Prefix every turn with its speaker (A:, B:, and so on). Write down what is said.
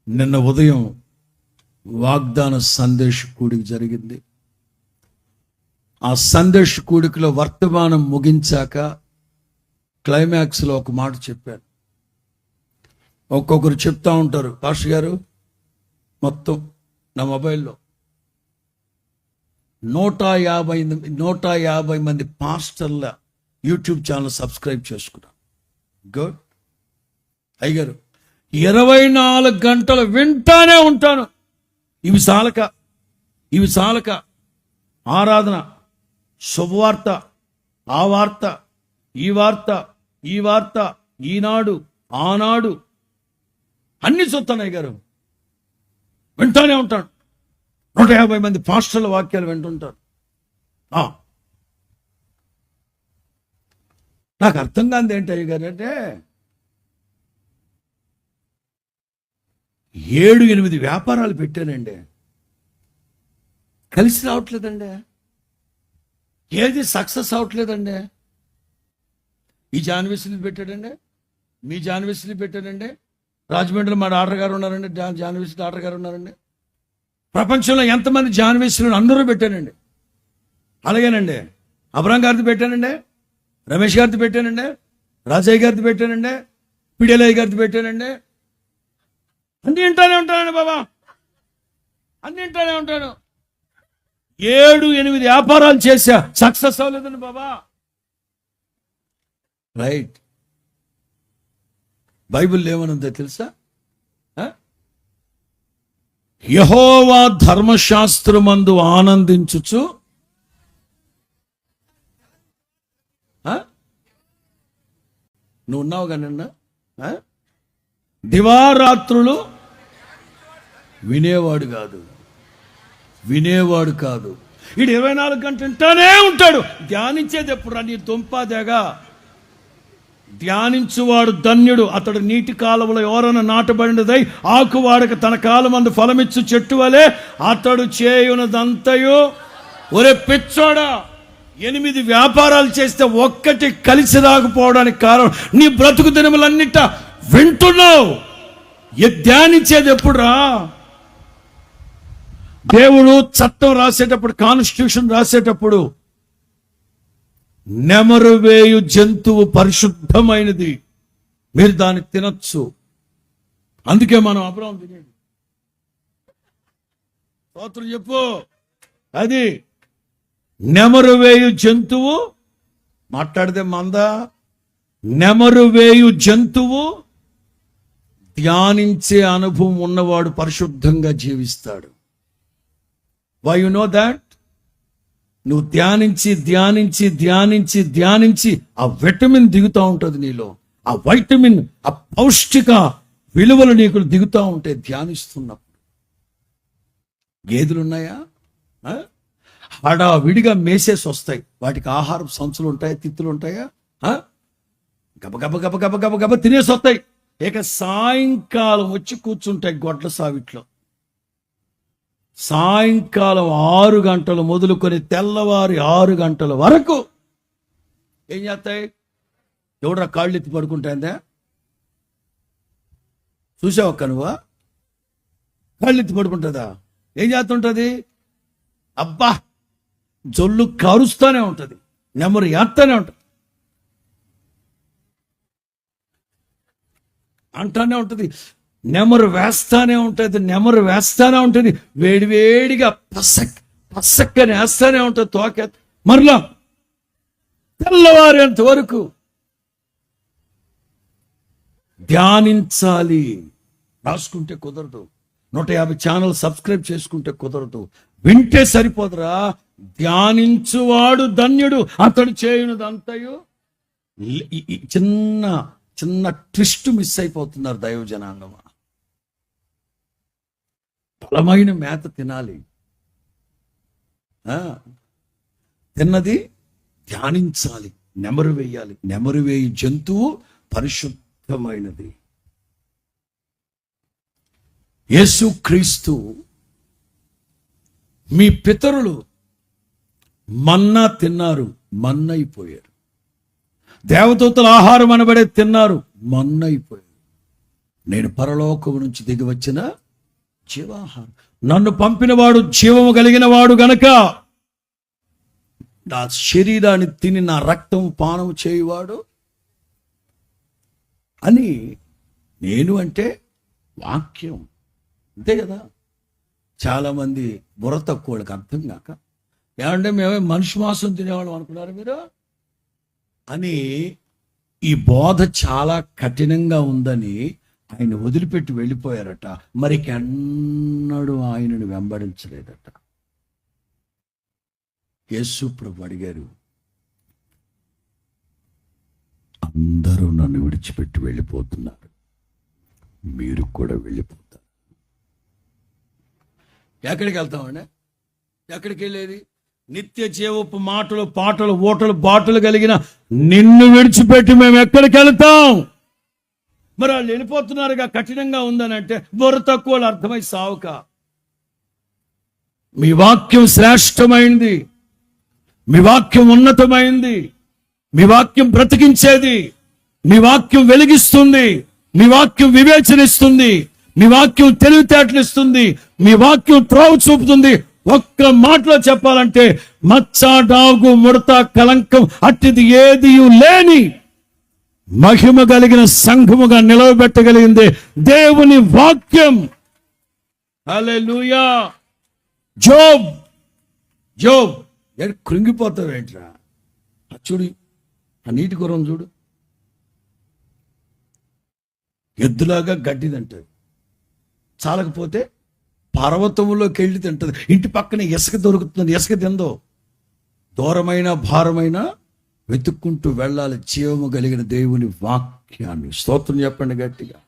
A: నిన్న ఉదయం వాగ్దాన సందేశ కూడిక జరిగింది. ఆ సందేశ కూడికలో వర్తమానం ముగించాక క్లైమాక్స్లో ఒక మాట చెప్పాను. ఒక్కొక్కరు చెప్తా ఉంటారు, పాస్టర్ గారు మొత్తం నా మొబైల్లో 150 మంది పాస్టర్ల యూట్యూబ్ ఛానల్ సబ్స్క్రైబ్ చేసుకున్నాను. గుడ్ అయ్యగారు, 24 గంటలు వింటానే ఉంటాను. ఇవి చాలక ఆరాధన, శుభవార్త, ఆ వార్త, ఈ వార్త, ఈనాడు, ఆనాడు అన్ని చూస్తాను గారు, వింటానే ఉంటాను. 150 మంది పాస్టర్ల వాక్యాలు వింటుంటారు. నాకు అర్థం కాదు ఏంటి అయ్యగారు అంటే 7-8 వ్యాపారాలు పెట్టానండి, కలిసి రావట్లేదండి, ఏది సక్సెస్ అవట్లేదండి. ఈ జాన్వేస్లు పెట్టాడండి, మీ జాన్వేస్లు పెట్టాడండి, రాజమండ్రిలో మా డాక్టర్ గారు ఉన్నారండి, జాన్వేస్ డాక్టర్ గారు ఉన్నారండి, ప్రపంచంలో ఎంతమంది జాన్వేస్లు అందరూ పెట్టానండి. అలాగేనండి, అబ్రాం గారిది పెట్టానండి, రమేష్ గారిది పెట్టానండి, రాజయ్య గారిది పెట్టానండి, పిడిలయ్య గారిది పెట్టానండి. అన్ని ఇంటానే ఉంటానండి బాబా, అన్ని ఇంటానే ఉంటాను. 7-8 వ్యాపారాలు చేశా, సక్సెస్ అవ్వలేదండి బాబా. రైట్, బైబిల్ ఏమనుందో తెలుసా? యెహోవా ధర్మశాస్త్రమందు ఆనందించుచు నువ్వు ఉన్నావు కానీ దివారాత్రులు వినేవాడు కాదు. వీడు 24 గంటలు వింటానే ఉంటాడు. ధ్యానించేది ఎప్పుడు రా నీ దుంపాదేగా? ధ్యానించువాడు ధన్యుడు, అతడు నీటి కాలువలో ఎవరైనా నాటబడినదై ఆకువాడక తన కాలమందు ఫలమిచ్చు చెట్టు వలె అతడు చేయునదంతయు. ఒరే పిచ్చోడా, 8 వ్యాపారాలు చేస్తే ఒక్కటి కలిసి రాకపోవడానికి కారణం నీ బ్రతుకు దినములన్నిట వింటున్నావు. ధ్యానించేది ఎప్పుడురా? దేవుడు చట్టం రాసేటప్పుడు, కాన్స్టిట్యూషన్ రాసేటప్పుడు నెమరు వేయు జంతువు పరిశుద్ధమైనది, మీరు దాన్ని తినచ్చు. అందుకే మనం అబ్రాహాం తినేది. స్తోత్రం చెప్పు. అది నెమరు వేయు జంతువు, మాట్లాడితే మందా, నెమరు వేయు జంతువు ధ్యానించే అనుభవం ఉన్నవాడు పరిశుద్ధంగా జీవిస్తాడు. Why you know that? నువ్వు ధ్యానించి ఆ విటమిన్ దిగుతూ ఉంటుంది నీలో, ఆ వైటమిన్, ఆ పౌష్టిక విలువలు నీకు దిగుతూ ఉంటాయి ధ్యానిస్తున్నప్పుడు. గేదెలున్నాయా? విడిగా మేసేసి వస్తాయి, వాటికి ఆహారం సంచులు ఉంటాయా, తిత్తులు ఉంటాయా? గబ తినేసి వస్తాయి. ఇక సాయంకాలం వచ్చి కూర్చుంటాయి గొడ్ల సావిట్లో. సాయంకాలం 6 గంటలు మొదలుకొని తెల్లవారి 6 గంటల వరకు ఏం చేస్తాయి? ఎవడరా కాళ్ళు ఎత్తి పడుకుంటాయిందా? చూసావు అక్క నువ్వా? కాళ్ళు ఎత్తి పడుకుంటుందా? ఏం చేస్తుంటుంది? అబ్బా జొల్లు కారుస్తానే ఉంటుంది, నెమరు ఏస్తానే ఉంటుంది, అంటానే ఉంటుంది, నెమరు వేస్తానే ఉంటుంది, వేడివేడిగా పసక్కని వేస్తానే ఉంటుంది తోక. మరలా తెల్లవారేంత వరకు ధ్యానించాలి. రాసుకుంటే కుదరదు, 150 ఛానల్ సబ్స్క్రైబ్ చేసుకుంటే కుదరదు, వింటే సరిపోదురా. ధ్యానించువాడు ధన్యుడు, అతడు చేయునదంతయు. చిన్న ట్విస్ట్ మిస్ అయిపోతున్నారు దైవజనాంగమా. బలమైన మేత తినాలి, తిన్నది ధ్యానించాలి, నెమరు వేయాలి. నెమరు వేయి జంతువు పరిశుద్ధమైనది. యేసుక్రీస్తు మీ పితరులు మన్నా తిన్నారు, మన్నైపోయారు. దేవదూతల ఆహారం అనబడే తిన్నారు, మన్నైపోయారు. నేను పరలోకము నుంచి దిగి వచ్చిన జీవాహారం. నన్ను పంపినవాడు జీవము కలిగిన వాడు గనక నా శరీరాన్ని తిని నా రక్తం పానం చేయువాడు అని. నేను అంటే వాక్యం, అంతే కదా. చాలామంది బుర్ర తక్కువ వాళ్ళకి అర్థం కాక, ఏమంటే మేమే మనిషి మాంసం తినేవాళ్ళం అనుకున్నారు మీరు అని. ఈ బోధ చాలా కఠినంగా ఉందని ఆయన వదిలిపెట్టి వెళ్ళిపోయారట. మరికెన్నడూ ఆయనను వెంబడించలేదట. యేసు ప్రభు అడిగారు, అందరూ నన్ను విడిచిపెట్టి వెళ్ళిపోతున్నారు, మీరు కూడా వెళ్ళిపోతారు. ఎక్కడికి వెళ్తామండి? ఎక్కడికి వెళ్ళేది? నిత్య జీవపు మాటలు, పాటలు, ఓటలు, బాటలు కలిగిన నిన్ను విడిచిపెట్టి మేము ఎక్కడికి వెళ్తాం? మరి వాళ్ళు వెళ్ళిపోతున్నారుగా, కఠినంగా ఉందని అంటే బుర్ర తక్కువ వాళ్ళు అర్థమై సావుక. మీ వాక్యం శ్రేష్టమైంది, మీ వాక్యం ఉన్నతమైంది, మీ వాక్యం బ్రతికించేది, మీ వాక్యం వెలిగిస్తుంది, మీ వాక్యం వివేచనిస్తుంది, మీ వాక్యం తెలివితేటలు ఇస్తుంది, మీ వాక్యం త్రోవ చూపుతుంది. ఒక్క మాటలో చెప్పాలంటే మచ్చ, డాగు, ముడత, కలంకం అట్టిది ఏది లేని మహిమ కలిగిన సంఘముగా నిలవబెట్టగలిగింది దేవుని వాక్యం. హల్లెలూయా. జోబ్ కృంగిపోతావు ఏంట్రా? చూడు, ఆ నీటి గుర్రం చూడు, ఎద్దులాగా గడ్డి తింటది, చాలకపోతే పర్వతములోకి వెళ్ళి తింటది. ఇంటి పక్కన ఇసుక దొరుకుతుంది, ఇసుక తిందో. దూరమైన భారమైన వెతుక్కుంటూ వెళ్ళాలి జీవము కలిగిన దేవుని వాక్యాన్ని. స్తోత్రం చెప్పండి గట్టిగా.